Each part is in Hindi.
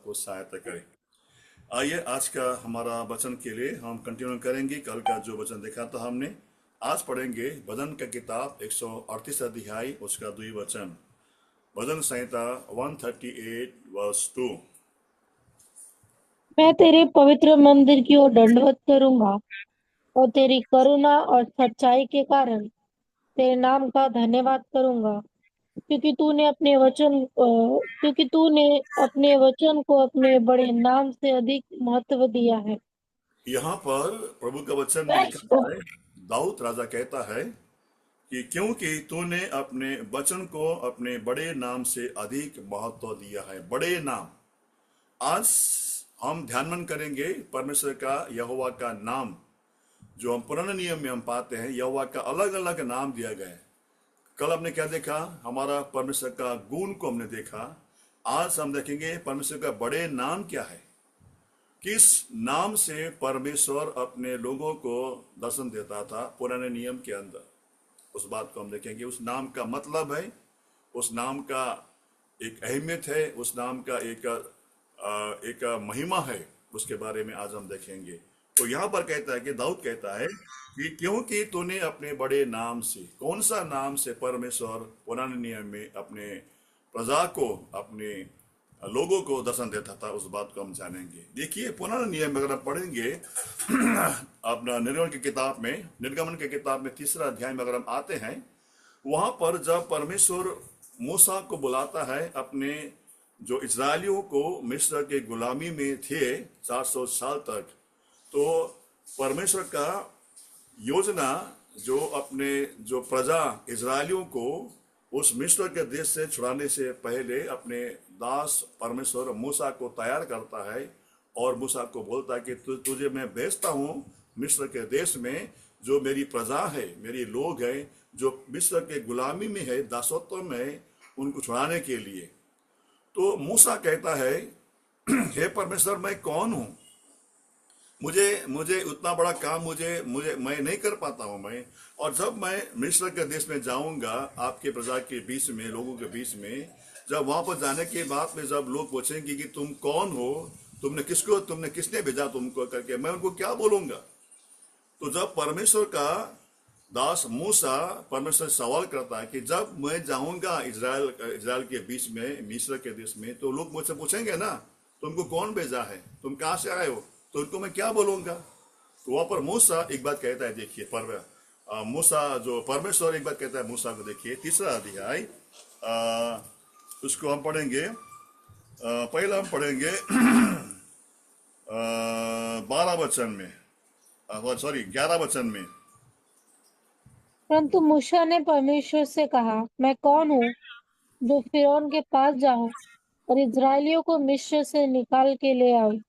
सबको सहायता करे। आइए आज का हमारा वचन के लिए हम कंटिन्यू करेंगे। कल का जो वचन देखा था हमने, आज पढ़ेंगे भजन का किताब 138 अध्याय उसका 2 वचन। भजन संहिता 138 वर्स 2। मैं तेरे पवित्र मंदिर की ओर दंडवत करूंगा और तेरी करुणा और सच्चाई के कारण तेरे नाम का धन्यवाद करूंगा, क्योंकि तूने अपने वचन को अपने बड़े नाम से अधिक महत्व दिया है। यहाँ पर प्रभु का वचन में लिखा है, दाऊद राजा कहता है कि क्योंकि तूने अपने वचन को अपने बड़े नाम से अधिक महत्व दिया है। बड़े नाम। आज हम ध्यान करेंगे परमेश्वर का, यहोवा का नाम जो हम पुराने नियम में हम पाते हैं। यहोवा का अलग अलग नाम दिया गया है। कल हमने क्या देखा? हमारा परमेश्वर का गुण को हमने देखा। आज हम देखेंगे परमेश्वर का बड़े नाम क्या है, किस नाम से परमेश्वर अपने लोगों को दर्शन देता था पुराने नियम के अंदर। उस बात को हम देखेंगे। उस नाम का मतलब है, उस नाम का एक अहमियत है, उस नाम का एक महिमा है। उसके बारे में आज हम देखेंगे। तो यहाँ पर कहता है कि दाऊद कहता है कि क्योंकि तूने अपने बड़े नाम से, कौन सा नाम से परमेश्वर पुराने नियम में अपने प्रजा को, अपने लोगों को दर्शन देता था, उस बात को हम जानेंगे। देखिए पुराने नियम में अगर आप पढ़ेंगे अपना निर्गमन की किताब में 3रा अध्याय में अगर हम आते हैं, वहां पर जब परमेश्वर मूसा को बुलाता है, अपने जो इजरायलियों को मिस्र के गुलामी में थे 400 साल तक, तो परमेश्वर का योजना जो अपने जो प्रजा इजरायलियों को उस मिस्र के देश से छुड़ाने से पहले अपने दास परमेश्वर मूसा को तैयार करता है और मूसा को बोलता है कि तुझे मैं भेजता हूं मिस्र के देश में, जो मेरी प्रजा है, मेरी लोग हैं, जो मिस्र के गुलामी में है, दासत्व में है, उनको छुड़ाने के लिए। तो मूसा कहता है, हे परमेश्वर, मैं कौन हूं? मुझे मुझे उतना बड़ा काम मुझे मुझे मैं नहीं कर पाता हूं मैं। और जब मैं मिस्र के देश में जाऊंगा, आपके प्रजा के बीच में, लोगों के बीच में, जब वहां पर जाने के बाद में जब लोग पूछेंगे कि तुम कौन हो, तुमने किसने भेजा तुमको करके, मैं उनको क्या बोलूंगा? तो जब परमेश्वर का दास मूसा परमेश्वर से सवाल करता है कि जब मैं जाऊंगा इजराइल के बीच में, मिस्र के देश में, तो लोग मुझसे पूछेंगे ना, तुमको कौन भेजा है, तुम कहां से आए हो, तो उनको मैं क्या बोलूंगा? तो वहां पर मूसा एक बात कहता है। देखिए मूसा जो परमेश्वर एक बात कहता है मूसा को। देखिए 3रा अध्याय, उसको हम पढ़ेंगे। पहला हम पढ़ेंगे 12 वचन में, सॉरी 11 वचन में। परंतु मूसा ने परमेश्वर से कहा, मैं कौन हूँ जो फिरौन के पास जाऊं और इस्राएलियों को मिस्र से निकाल के ले आऊं?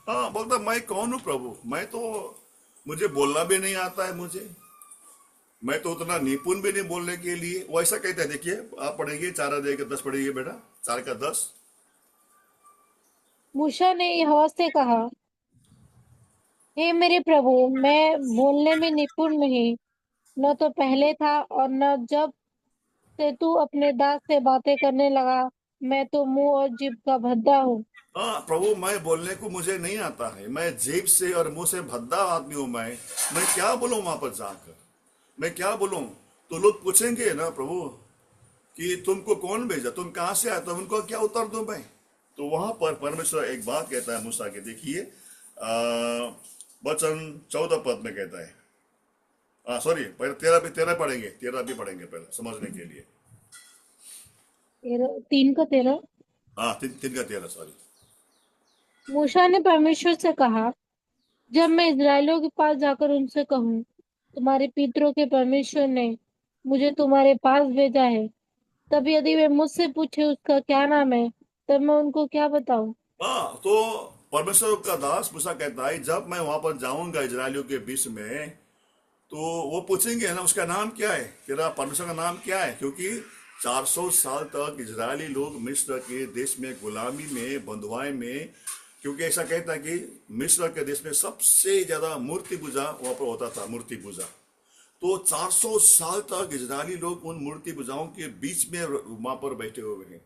हाँ, बोलता मैं कौन हूँ प्रभु, मैं तो, मुझे बोलना भी नहीं आता है, मैं तो उतना निपुण भी नहीं बोलने के लिए। वो ऐसा कहता है। देखिए आप पढ़ेंगे 4 अध्याय का 10 पढ़िए बेटा, 4 का 10। मूसा ने यहोवा से कहा, हे मेरे प्रभु, मैं बोलने में निपुण नहीं, न तो पहले था और न जब से तू अपने दास से बातें करने लगा। मैं तो मुंह और जीभ का भद्दा हूँ। हाँ प्रभु, मैं बोलने को मुझे नहीं आता है, मैं जीभ से और मुंह से भद्दा आदमी हूं। मैं क्या बोलूं वहां पर जाकर, मैं क्या बोलूं? तो लोग पूछेंगे ना प्रभु कि तुमको कौन भेजा, तुम कहां से आए, तो उनको क्या उत्तर दूं मैं? तो वहां पर परमेश्वर एक बात कहता है मूसा के। देखिए वचन 14 पद में कहता है, सॉरी पहले 13 पढ़ेंगे, 13 भी पढ़ेंगे पहले समझने के लिए। 3 का 13। हाँ, 3 का 13, सॉरी। मूसा ने परमेश्वर से कहा, जब मैं इस्राएलियों के पास जाकर उनसे कहूँ, तुम्हारे पितरों के परमेश्वर ने मुझे तुम्हारे पास भेजा है, तब यदि वे मुझसे पूछे उसका क्या नाम है, तब मैं उनको क्या बताऊं? हाँ, तो परमेश्वर का दास मूसा कहता है, जब मैं वहां पर जाऊंगा इजरायलियों के बीच में, तो वो पूछेंगे ना उसका नाम क्या है, तेरा परमेश्वर का नाम क्या है? क्योंकि 400 साल तक इजरायली लोग मिस्र के देश में गुलामी में, बंधुआई में, क्योंकि ऐसा कहता है कि मिस्र के देश में सबसे ज्यादा मूर्ति पूजा वहां पर होता था, मूर्ति पूजा। तो 400 साल तक इजरायली लोग उन मूर्ति पूजाओं के बीच में वहां पर बैठे हुए हैं,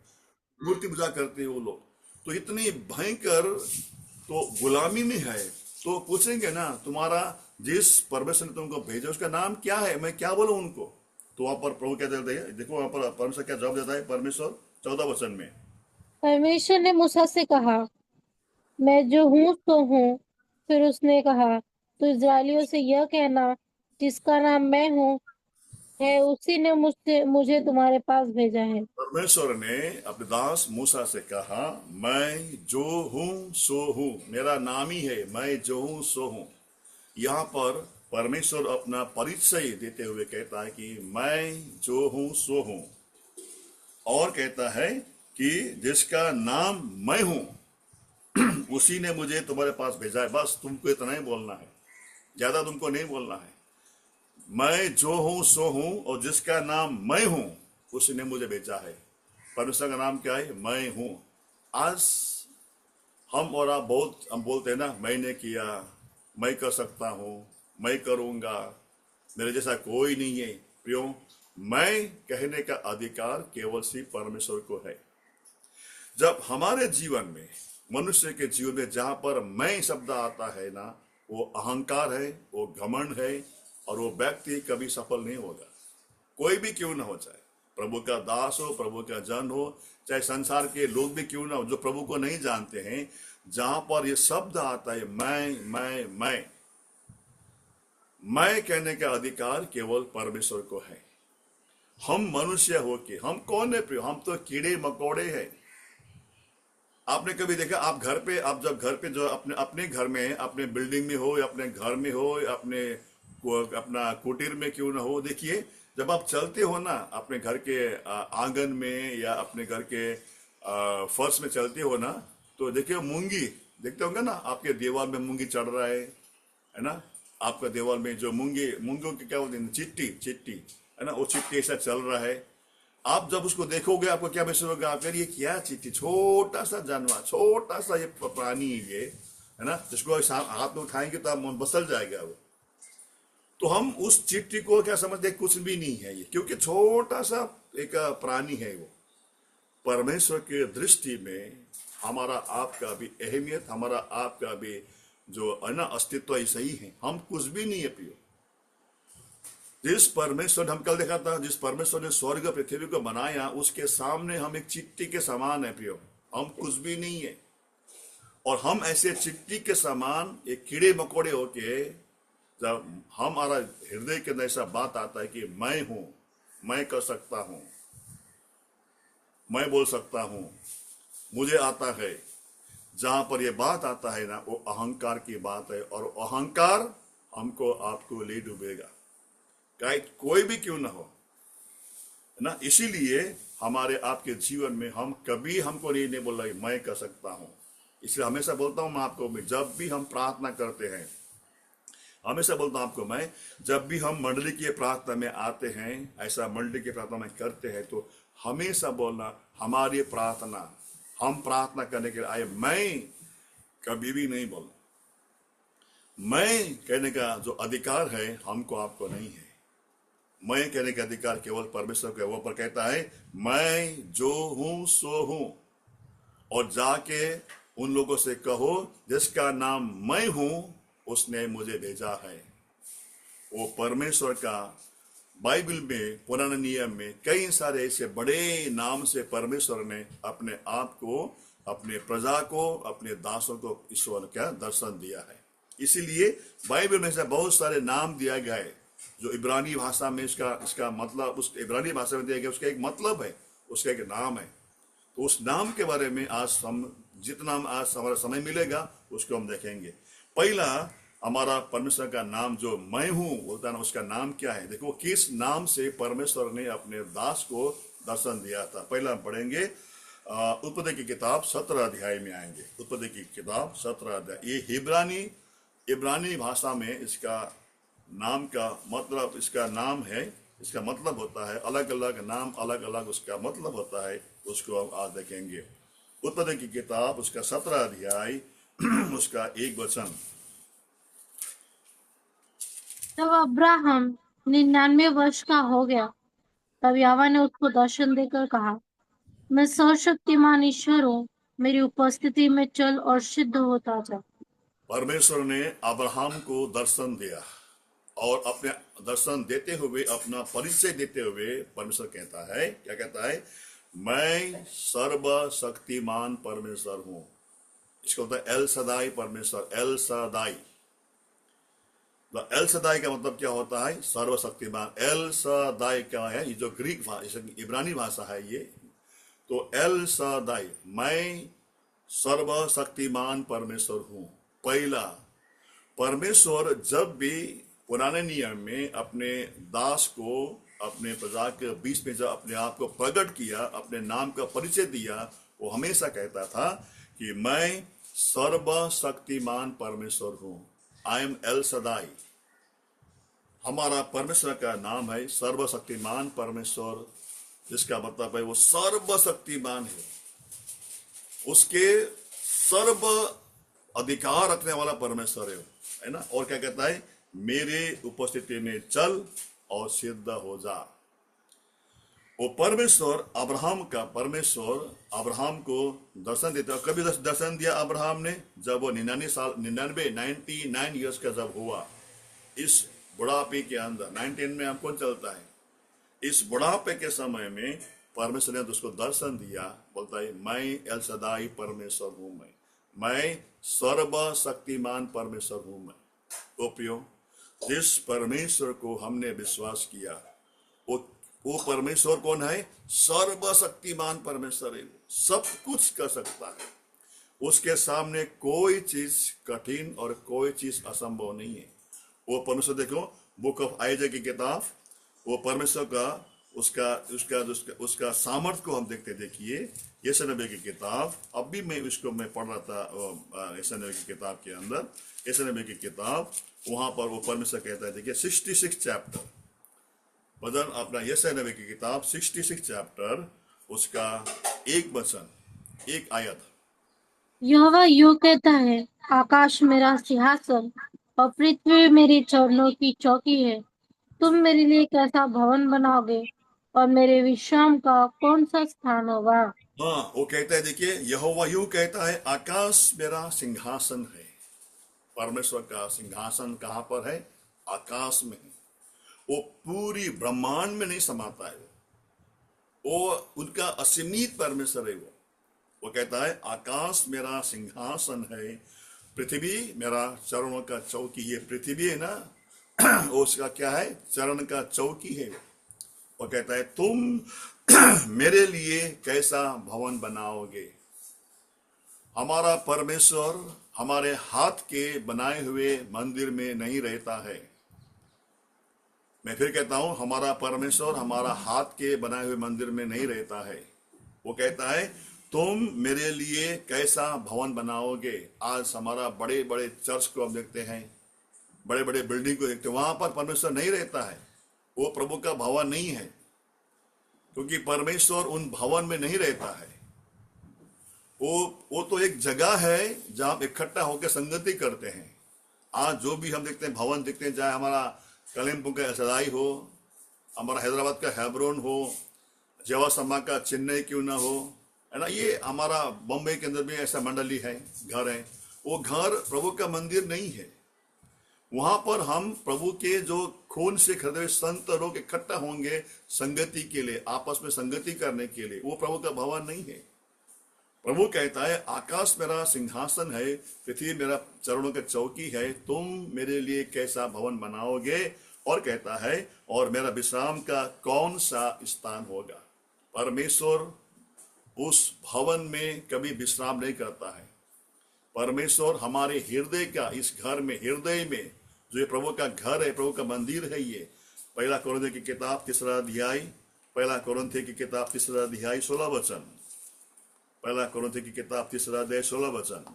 मूर्ति पूजा करते हैं वो लोग। तो इतनी भयंकर तो गुलामी में है। तो पूछेंगे ना, तुम्हारा जिस परमेश्वर ने तुमको भेजा उसका नाम क्या है, मैं क्या बोलूं उनको? तो वहां पर प्रभु क्या देते हैं, देखो वहां पर परमेश्वर क्या जवाब देता है, परमेश्वर 14 वचन में। परमेश्वर ने मूसा से कहा, मैं जो हूँ सो हूँ। फिर उसने कहा, तो इस्राएलियों से यह कहना, जिसका नाम मैं हूँ है, उसी ने मुझे तुम्हारे पास भेजा है। परमेश्वर ने अपने दास मूसा से कहा, मैं जो हूं सो हूं, मेरा नाम ही है मैं जो हूं सो हूं। यहाँ पर परमेश्वर अपना परिचय देते हुए कहता है कि मैं जो हूं सो हूं, और कहता है कि जिसका नाम मैं हूं उसी ने मुझे तुम्हारे पास भेजा है। बस तुमको इतना ही बोलना है, ज्यादा तुमको नहीं बोलना है। मैं जो हूं सो हूं, और जिसका नाम मैं हूं उसी ने मुझे भेजा है। परमेश्वर का नाम क्या है? मैं हूं। आज हम और आप बहुत हम बोलते हैं ना, मैंने किया, मैं कर सकता हूं, मैं करूंगा, मेरे जैसा कोई नहीं है। प्रियो, मैं कहने का अधिकार केवल सिर्फ परमेश्वर को है। जब हमारे जीवन में, मनुष्य के जीवन में जहां पर मैं शब्द आता है ना, वो अहंकार है, वो घमंड है, और वो व्यक्ति कभी सफल नहीं होगा। कोई भी क्यों ना हो, चाहे प्रभु का दास हो, प्रभु का जन हो, चाहे संसार के लोग भी क्यों ना हो जो प्रभु को नहीं जानते हैं, जहां पर ये शब्द आता है मैं कहने का अधिकार केवल परमेश्वर को है। हम मनुष्य होके हम कौन है प्रिय? हम तो कीड़े मकोड़े हैं। आपने कभी देखा, आप जब घर पे जो अपने अपने घर में, अपने बिल्डिंग में हो, या अपने घर में हो, या अपना कुटीर में क्यों ना हो, देखिए जब आप चलते हो ना अपने घर के आंगन में, या अपने घर के फर्श में चलते हो ना, तो देखिए मूंगी देखते होंगे ना, आपके दीवार में मूंगी चढ़ रहा है ना। आपका दीवार में जो मूंगों की क्या बोलते हैं, चिट्टी चिट्टी, है ना, वो चिट्टी ऐसा चल रहा है। आप जब उसको देखोगे आपको क्या महसूस होगा? आप यार ये क्या चीटी, छोटा सा जानवर, छोटा सा ये प्राणी ये, है ना, जिसको हाथ में उठाएंगे तो आप मन बसल जाएगा वो। तो हम उस चिट्टी को क्या समझते हैं? कुछ भी नहीं है ये, क्योंकि छोटा सा एक प्राणी है वो। परमेश्वर के दृष्टि में हमारा आपका भी अहमियत, हमारा आपका भी जो है ना अस्तित्व ऐसा ही है। हम कुछ भी नहीं है प्रियो। जिस परमेश्वर, हम कल देखा था, जिस परमेश्वर ने स्वर्ग पृथ्वी को बनाया, उसके सामने हम एक चिट्टी के समान है प्रियो। हम कुछ भी नहीं है। और हम ऐसे चिट्टी के समान एक कीड़े मकोड़े होके, जब हमारा हृदय के अंदर ऐसा बात आता है कि मैं हूं, मैं कर सकता हूं, मैं बोल सकता हूं, मुझे आता है, जहां पर ये बात आता है ना, वो अहंकार की बात है। और अहंकार हमको आपको ले डूबेगा, चाहे कोई भी क्यों ना हो, है ना। इसीलिए हमारे आपके जीवन में हम कभी हमको नहीं बोल रहे मैं कर सकता हूं। इसलिए हमेशा बोलता हूं मैं आपको, जब भी हम प्रार्थना करते हैं, हमेशा बोलता हूं आपको मैं, जब भी हम मंडली की प्रार्थना में आते हैं, ऐसा मंडली की प्रार्थना में करते हैं, तो हमेशा बोलना, हमारी प्रार्थना, हम प्रार्थना करने के लिए आए, मैं कभी भी नहीं बोलना। मैं कहने का जो अधिकार है हमको आपको नहीं है। मैं कहने का अधिकार केवल परमेश्वर को है। वो पर कहता है, मैं जो हूं सो हूं, और जाके उन लोगों से कहो जिसका नाम मैं हूं उसने मुझे भेजा है। वो परमेश्वर का बाइबल में, पुराने नियम में कई सारे ऐसे बड़े नाम से परमेश्वर ने अपने आप को, अपने प्रजा को, अपने दासों को ईश्वर का दर्शन दिया है। इसीलिए बाइबल में से बहुत सारे नाम दिया गया है, जो इब्रानी भाषा में इसका मतलब, उस इब्रानी भाषा में दिया गया, उसका एक मतलब है, उसका एक नाम है। तो उस नाम के बारे में आज हम जितना आज हमारा समय मिलेगा उसको हम देखेंगे। पहला हमारा परमेश्वर का नाम जो मैं हूं बोलता है ना, उसका नाम क्या है? देखो किस नाम से परमेश्वर ने अपने दास को दर्शन दिया था। पहला हम पढ़ेंगे उत्पत्ति की किताब 17 अध्याय में आएंगे। उत्पत्ति की किताब 17 अध्याय, ये इब्रानी भाषा में इसका नाम का मतलब, इसका नाम है, इसका मतलब होता है, अलग अलग नाम, अलग अलग उसका मतलब होता है। उसको हम आज देखेंगे। उत्पत्ति की किताब उसका 17 अध्याय उसका 1 वचन। जब अब्राहम 99 वर्ष का हो गया, तब यहोवा ने उसको दर्शन देकर कहा, मैं सर्वशक्तिमान ईश्वर हूँ, मेरी उपस्थिति में चल और सिद्ध होता जा। परमेश्वर ने अब्राहम को दर्शन दिया और अपने दर्शन देते हुए अपना परिचय देते हुए परमेश्वर कहता है, क्या कहता है? मैं सर्वशक्तिमान परमेश्वर हूं। इसको होता है एल सदाई परमेश्वर, एल सदाई। तो एल सदाई का मतलब क्या होता है? सर्वशक्तिमान। एल सदाई क्या है? ये जो ग्रीक भाषा, इब्रानी भाषा है ये। तो एल सदाई, मैं सर्वशक्तिमान परमेश्वर हूं। पहला, परमेश्वर जब भी पुराने नियम में अपने दास को, अपने प्रजा के बीच में जब अपने आप को प्रकट किया, अपने नाम का परिचय दिया, वो हमेशा कहता था कि मैं सर्वशक्तिमान परमेश्वर हूं। आई एम एल सदाई। हमारा परमेश्वर का नाम है सर्वशक्तिमान परमेश्वर, जिसका मतलब है वो सर्वशक्तिमान है। उसके सर्व अधिकार रखने वाला परमेश्वर है ना। और क्या कहता है? मेरे उपस्थिति में चल और सिद्ध हो जा। वो परमेश्वर, अब्राहम का परमेश्वर, अब्राहम को दर्शन देता। कभी दर्शन दिया अब्राहम ने जब वो 99 ईयर्स का जब हुआ, इस बुढ़ापे के अंदर 19 में हमको चलता है, इस बुढ़ापे के समय में परमेश्वर ने उसको दर्शन दिया। बोलता है मैं एल सदाई परमेश्वर हूं, मैं सर्वशक्तिमान परमेश्वर हूं मैं। तो प्रियो, जिस परमेश्वर को हमने विश्वास किया, वो परमेश्वर कौन है? सर्वशक्तिमान परमेश्वर है। सब कुछ कर सकता है। उसके सामने कोई चीज कठिन और कोई चीज असंभव नहीं है। वो परमेश्वर, देखो बुक ऑफ आइजा की किताब, वो परमेश्वर का उसका उसका उसका उसका सामर्थ्य को हम देखते। देखिए यशायाह नबी की किताब, अब भी मैं पढ़ रहा था यशायाह नबी की किताब के अंदर, यशायाह नबी की किताब, वहां पर वो परमेश्वर कहता है, देखिए 66 चैप्टर, वजन अपना यशायाह नबी की किताब 66 चैप्टर, उसका एक वचन, एक आयत। यहोवा यूं कहता है, आकाश मेरा सिंहासन और पृथ्वी मेरी चरणों की चौकी है। तुम मेरे लिए कैसा भवन बनाओगे और मेरे विश्राम का कौन सा स्थान होगा? हाँ, वो कहता है, देखिए यहोवा यूं कहता है, आकाश मेरा सिंहासन है। परमेश्वर का सिंहासन कहां पर है? आकाश में है। वो पूरी ब्रह्मांड में नहीं समाता है। वो उनका असीमित परमेश्वर है। वो कहता है आकाश मेरा सिंहासन है, पृथ्वी मेरा चरणों का चौकी। ये पृथ्वी है ना, वो उसका क्या है? चरण का चौकी है। वो कहता है तुम मेरे लिए कैसा भवन बनाओगे। हमारा परमेश्वर हमारे हाथ के बनाए हुए मंदिर में नहीं रहता है। मैं फिर कहता हूं, हमारा परमेश्वर हमारा हाथ के बनाए हुए मंदिर में नहीं रहता है। वो कहता है तुम मेरे लिए कैसा भवन बनाओगे। आज हमारा बड़े बड़े चर्च को हम देखते हैं, बड़े बड़े बिल्डिंग को देखते हैं, वहां पर परमेश्वर नहीं रहता है। वो प्रभु का भवन नहीं है, क्योंकि परमेश्वर उन भवन में नहीं रहता है। वो तो एक जगह है जहां हम इकट्ठा होकर संगति करते हैं। आज जो भी हम देखते हैं भवन देखते हैं, चाहे हमारा कलिम्पुंग का सदाई हो, हमारा हैदराबाद का हैब्रोन हो, जवा समा का चेन्नई क्यों ना हो, है ना, ये हमारा बम्बई के अंदर भी ऐसा मंडली है, घर है। वो घर प्रभु का मंदिर नहीं है। वहां पर हम प्रभु के जो खून से खरीदे हुए संत लोग इकट्ठा होंगे संगति के लिए, आपस में संगति करने के लिए। वो प्रभु का भवन नहीं है। प्रभु कहता है आकाश मेरा सिंहासन है, पृथ्वी मेरा चरणों की चौकी है, तुम मेरे लिए कैसा भवन बनाओगे। और कहता है और मेरा विश्राम का कौन सा स्थान होगा। परमेश्वर उस भवन में कभी विश्राम नहीं करता है। परमेश्वर हमारे हृदय का, इस घर में, हृदय में जो ये प्रभु का घर है, प्रभु का मंदिर है। ये पहला कोरिन्थियों की किताब 3 अध्याय, पहला कोरिन्थियों की किताब 3 अध्याय 16 वचन, पहला कोरिन्थियों की किताब 3 अध्याय 16 वचन।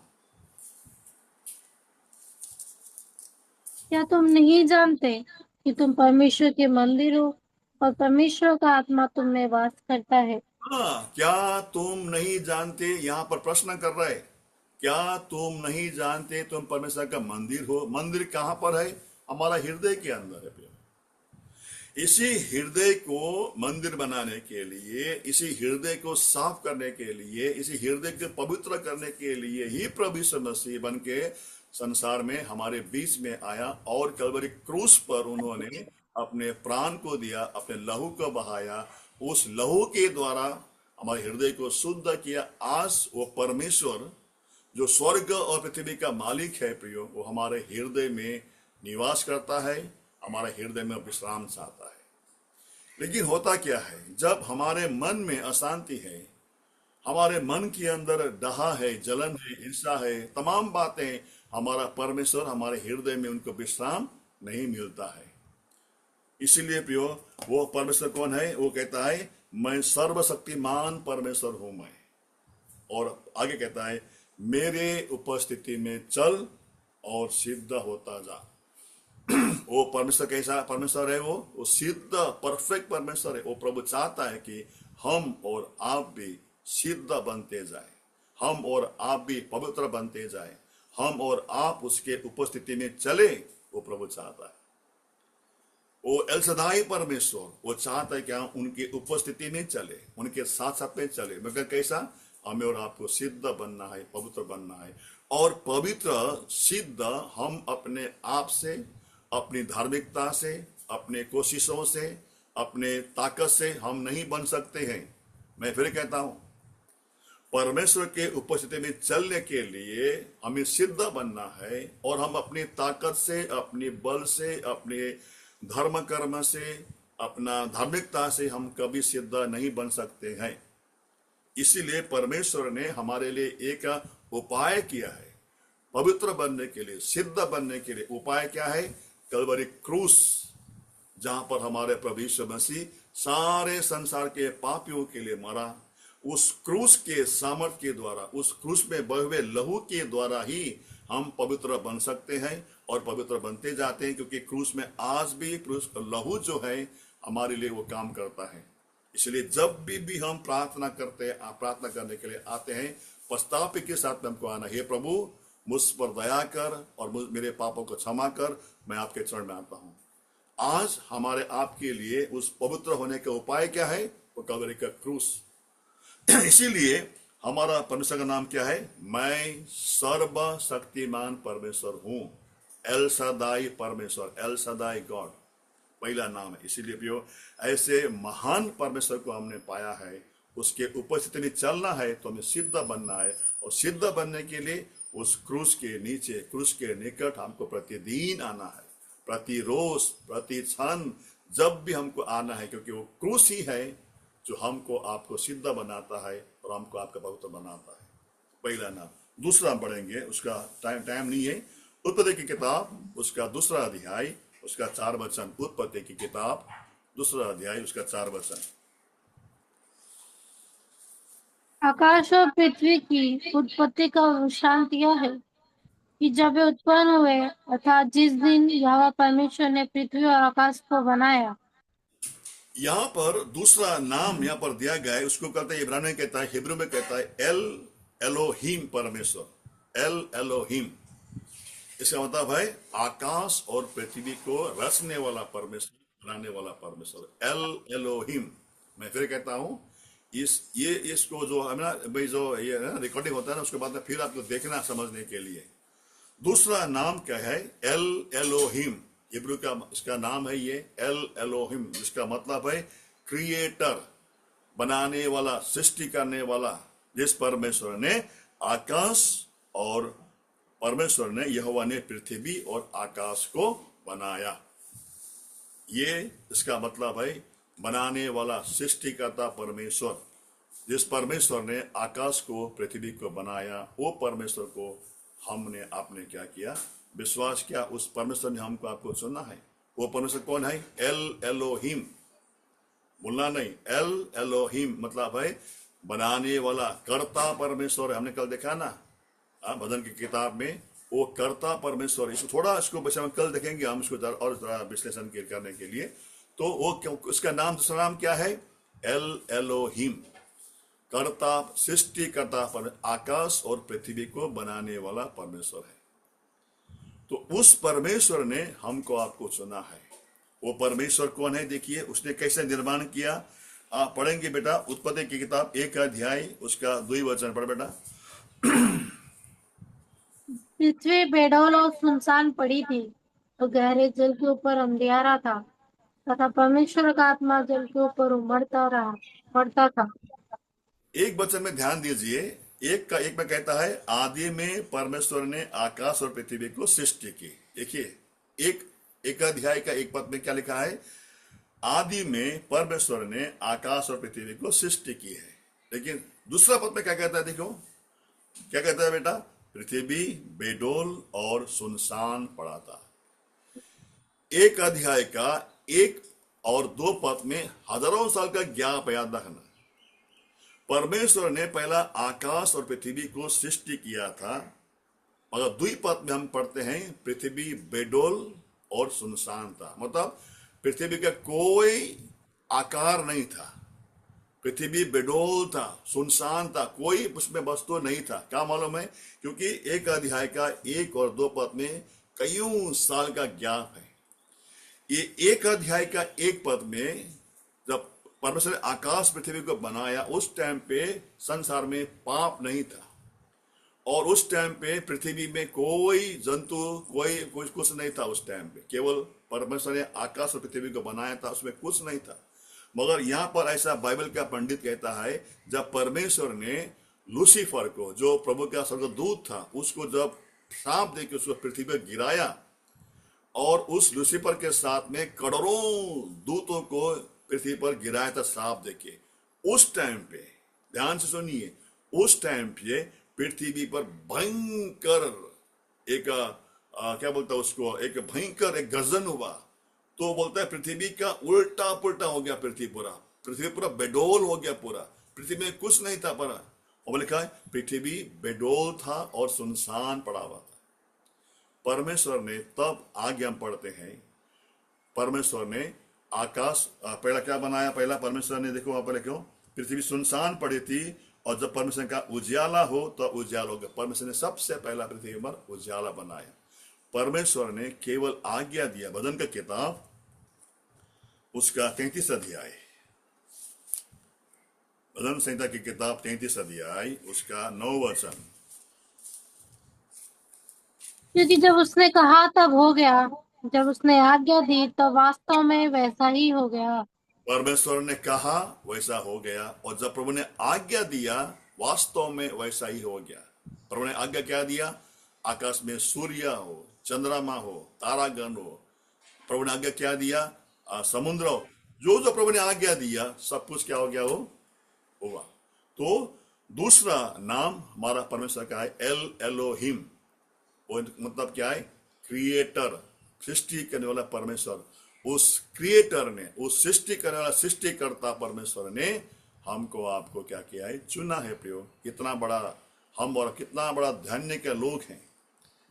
क्या तुम नहीं जानते कि तुम परमेश्वर के मंदिर हो और परमेश्वर का आत्मा तुम में वास करता है? हाँ, क्या तुम नहीं जानते? यहाँ पर प्रश्न कर रहा है, क्या तुम नहीं जानते तुम परमेश्वर का मंदिर हो। मंदिर कहाँ पर है? हमारा हृदय के अंदर है। इसी हृदय को मंदिर बनाने के लिए, इसी हृदय को साफ करने के लिए, इसी हृदय को पवित्र करने के लिए ही प्रभु यीशु मसीह बन के संसार में हमारे बीच में आया और कलवरी क्रूस पर उन्होंने अपने प्राण को दिया, अपने लहू को बहाया। उस लहू के द्वारा हमारे हृदय को शुद्ध किया। आज वो परमेश्वर जो स्वर्ग और पृथ्वी का मालिक है प्रियो, वो हमारे हृदय में निवास करता है, हमारे हृदय में विश्राम चाहता है। लेकिन होता क्या है, जब हमारे मन में अशांति है, हमारे मन के अंदर डहा है, जलन है, ईर्ष्या है, तमाम बातें, हमारा परमेश्वर हमारे हृदय में उनको विश्राम नहीं मिलता है। इसीलिए प्रियो, वो परमेश्वर कौन है? वो कहता है मैं सर्वशक्तिमान परमेश्वर हूं मैं। और आगे कहता है मेरे उपस्थिति में चल और सिद्ध होता जा। वो परमेश्वर कैसा परमेश्वर है? वो सिद्ध परफेक्ट परमेश्वर है। वो प्रभु चाहता है कि हम और आप भी सिद्ध बनते जाए, हम और आप भी पवित्र बनते जाए, हम और आप उसके उपस्थिति में चले। वो प्रभु चाहता है। वो एल सदाई परमेश्वर, वो चाहता है कि हम उनकी उपस्थिति में चले, उनके साथ साथ में चले। मगर कैसा? हमें और आपको सिद्ध बनना है, पवित्र बनना है। और पवित्र सिद्ध हम अपने आप से, अपनी धार्मिकता से, अपने कोशिशों से, अपने ताकत से हम नहीं बन सकते हैं। मैं फिर कहता हूं, परमेश्वर के उपस्थिति में चलने के लिए हमें सिद्ध बनना है। और हम अपनी ताकत से, अपने बल से, अपने धर्म कर्म से, अपना धार्मिकता से हम कभी सिद्ध नहीं बन सकते हैं। इसीलिए परमेश्वर ने हमारे लिए एक उपाय किया है पवित्र बनने के लिए, सिद्ध बनने के लिए। उपाय क्या है? कलवरी क्रूस, जहां पर हमारे प्रभु यीशु मसीह सारे संसार के पापियों के लिए मरा। उस क्रूस के सामर्थ्य के द्वारा, उस क्रूस में बहे हुए लहू के द्वारा ही हम पवित्र बन सकते हैं और पवित्र बनते जाते हैं। क्योंकि क्रूस में आज भी क्रूस लहू जो है हमारे लिए वो काम करता है। इसलिए जब भी हम प्रार्थना करते हैं, प्रार्थना करने के लिए आते हैं, पछतावे के साथ में हमको आना, हे प्रभु मुझ पर दया कर और मेरे पापों को क्षमा कर, मैं आपके चरण में आता हूं। आज हमारे आपके लिए उस पवित्र होने का उपाय क्या है? वो कलवरी का क्रूस। इसीलिए हमारा परमेश्वर का नाम क्या है? मैं सर्वशक्तिमान परमेश्वर हूं। एल सदाई परमेश्वर, एल सदाई गॉड पहला नाम है। इसीलिए प्रियो, ऐसे महान परमेश्वर को हमने पाया है, उसके उपस्थिति में चलना है तो हमें सिद्ध बनना है। और सिद्ध बनने के लिए उस क्रूस के नीचे, क्रूस के निकट हमको प्रतिदिन आना है, प्रति रोज, प्रति क्षण, जब भी हमको आना है। क्योंकि वो क्रूस ही है जो हमको आपको सिद्ध बनाता है और हमको आपका पवित्र बनाता है। पहला नाम। दूसरा पढ़ेंगे, उसका टाइम नहीं है। उत्पत्ति की किताब, उसका दूसरा अध्याय, उसका 4 वचन। उत्पत्ति की किताब दूसरा अध्याय, उसका 4 वचन। आकाश और पृथ्वी की उत्पत्ति का वृत्तांत यह है कि जब वे उत्पन्न हुए, अर्थात जिस दिन यहोवा परमेश्वर ने पृथ्वी और आकाश को बनाया। यहाँ पर दूसरा नाम यहाँ पर दिया गया है, उसको कहते हैं, इब्रानी में कहता है, हिब्रू में कहता है एल एलोहिम परमेश्वर। एल एलोहिम, इसका मतलब है आकाश और पृथ्वी को रचने वाला परमेश्वर, बनाने वाला परमेश्वर। L Elohim. मैं फिर कहता हूं, इसको जो है ना भाई, जो ये रिकॉर्डिंग होता है ना, उसके बाद में फिर आपको देखना समझने के लिए। दूसरा नाम क्या है? L Elohim. इब्रू का इसका नाम है ये एल एलोहिम, जिसका मतलब है क्रिएटर, बनाने वाला, सृष्टि करने वाला। जिस परमेश्वर ने आकाश और परमेश्वर ने, यहोवा ने पृथ्वी और आकाश को बनाया। ये इसका मतलब है बनाने वाला, सृष्टिकर्ता परमेश्वर। जिस परमेश्वर ने आकाश को, पृथ्वी को बनाया, वो परमेश्वर को हमने, आपने क्या किया? विश्वास किया। उस परमेश्वर ने हमको, आपको चुना है। वो परमेश्वर कौन है? L Elohim. बोलना नहीं, एल एलोहिम मतलब है बनाने वाला, कर्ता परमेश्वर है। हमने कल देखा ना भजन की किताब में, वो कर्ता परमेश्वर। इसको थोड़ा, इसको बस हम कल देखेंगे, हम इसको और जरा विश्लेषण करने के लिए। तो वो उसका नाम, दूसरा नाम क्या है? एल एलोहिम, कर्ता, सृष्टि करता, आकाश और पृथ्वी को बनाने वाला परमेश्वर है। तो उस परमेश्वर ने हमको, आपको चुना है। वो परमेश्वर कौन है देखिए, उसने कैसे निर्माण किया। आप पढ़ेंगे बेटा उत्पत्ति की किताब 1 अध्याय उसका 2 वचन पढ़ बेटा। पृथ्वी बेडौल और सुनसान पड़ी थी, तो गहरे जल के ऊपर अंधियारा था, तथा परमेश्वर का आत्मा जल के ऊपर उमड़ता था। एक वचन में ध्यान दीजिए, एक में कहता है आदि में परमेश्वर ने आकाश और पृथ्वी को सृष्टि की। देखिए, एक 1 अध्याय का एक पद में क्या लिखा है, आदि में परमेश्वर ने आकाश और पृथ्वी को सृष्टि की है। लेकिन दूसरा पद में क्या कहता है, देखो क्या कहता है बेटा, पृथ्वी बेडोल और सुनसान पड़ा था। 1 अध्याय का 1 और 2 पद में हजारों साल का गैप याद रखना। परमेश्वर ने पहला आकाश और पृथ्वी को सृष्टि किया था, मगर 2 पद में हम पढ़ते हैं पृथ्वी बेडोल और सुनसान था। मतलब पृथ्वी का कोई आकार नहीं था, पृथ्वी बेडोल था, सुनसान था, कोई उसमें वस्तु नहीं था। क्या मालूम है, क्योंकि 1 अध्याय का 1 और 2 पद में कईयों साल का गैप है। ये 1 अध्याय का 1 पद में जब परमेश्वर ने आकाश पृथ्वी को बनाया, उस टाइम पे संसार में पाप नहीं था, और उस टाइम पे पृथ्वी में कोई जंतु कोई कुछ नहीं था। उस टाइम पे केवल परमेश्वर ने आकाश और पृथ्वी को बनाया था, उसमें कुछ नहीं था। मगर यहाँ पर ऐसा बाइबल का पंडित कहता है, जब परमेश्वर ने लूसीफर को, जो प्रभु का स्वर्गदूत था, उसको जब श्राप देके उसको पृथ्वी पर गिराया, और उस लूसीफर के साथ में करोड़ों दूतों को पृथ्वी पर गिराया था श्राप देके, उस टाइम पे ध्यान से सुनिए, उस टाइम पे पृथ्वी पर भयंकर एक क्या बोलता है उसको, एक भयंकर एक गर्जन हुआ। तो बोलता है पृथ्वी का उल्टा पुल्टा हो गया, पृथ्वी पूरा बेडोल हो गया, पूरा पृथ्वी में कुछ नहीं था। पर और लिखा है पृथ्वी बेडोल था और सुनसान पड़ा हुआ था। परमेश्वर ने तब आगे हम पढ़ते हैं, परमेश्वर ने आकाश पहला क्या बनाया, पहला परमेश्वर ने, देखो वहां पर लिखो, पृथ्वी सुनसान पड़ी थी, और जब परमेश्वर का उजाला हो तो उजाला हो गया। परमेश्वर ने सबसे पहला पृथ्वी पर उजाला बनाया। परमेश्वर ने केवल आज्ञा दिया। भजन का किताब उसका 33 अध्याय, भजन संहिता की किताब 33 अध्याय उसका 9 वचन। क्योंकि जब उसने कहा तब हो गया, जब उसने आज्ञा दी तब वास्तव में वैसा ही हो गया। परमेश्वर ने कहा वैसा हो गया, और जब प्रभु ने आज्ञा दिया वास्तव में वैसा ही हो गया। प्रभु ने आज्ञा क्या दिया, आकाश में सूर्य हो, चंद्रमा हो, तारागण हो। प्रभु ने आज्ञा क्या दिया, समुद्र हो। जो जो प्रभु ने आज्ञा दिया सब कुछ क्या हो गया, वो हुआ। तो दूसरा नाम हमारा परमेश्वर का है एल एलोहिम। वो मतलब क्या है, क्रिएटर, सृष्टि करने वाला परमेश्वर। उस क्रिएटर ने, उस सृष्टि करने वाला सृष्टिकर्ता परमेश्वर ने हमको आपको क्या किया है, चुना है। प्रियो, कितना बड़ा हम और कितना बड़ा धन्य के लोग हैं,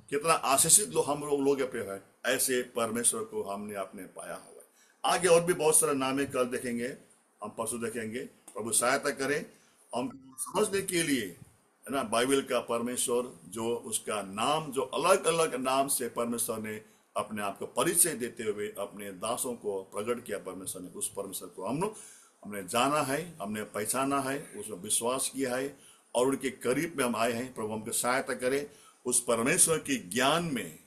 कितना आशीषित लोग हम लोग है। ऐसे परमेश्वर को हमने आपने पाया हुआ है। आगे और भी बहुत सारे नाम है, कल देखेंगे, हम परसों देखेंगे। प्रभु सहायता करें हम समझने के लिए, है ना, बाइबल का परमेश्वर, जो उसका नाम, जो अलग अलग नाम से परमेश्वर ने अपने आप को परिचय देते हुए अपने दासों को प्रकट किया। परमेश्वर ने, उस परमेश्वर को हमने जाना है, हमने पहचाना है, उसमें विश्वास किया है, और उनके करीब में हम आए हैं। प्रभु हमको सहायता करे, उस परमेश्वर की ज्ञान में,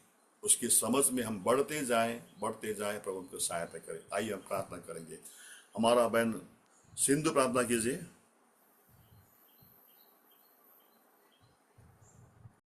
उसकी समझ में हम बढ़ते जाएं। प्रभु हमको सहायता करे। आइए हम प्रार्थना करेंगे। हमारा बहन सिंधु प्रार्थना कीजिए।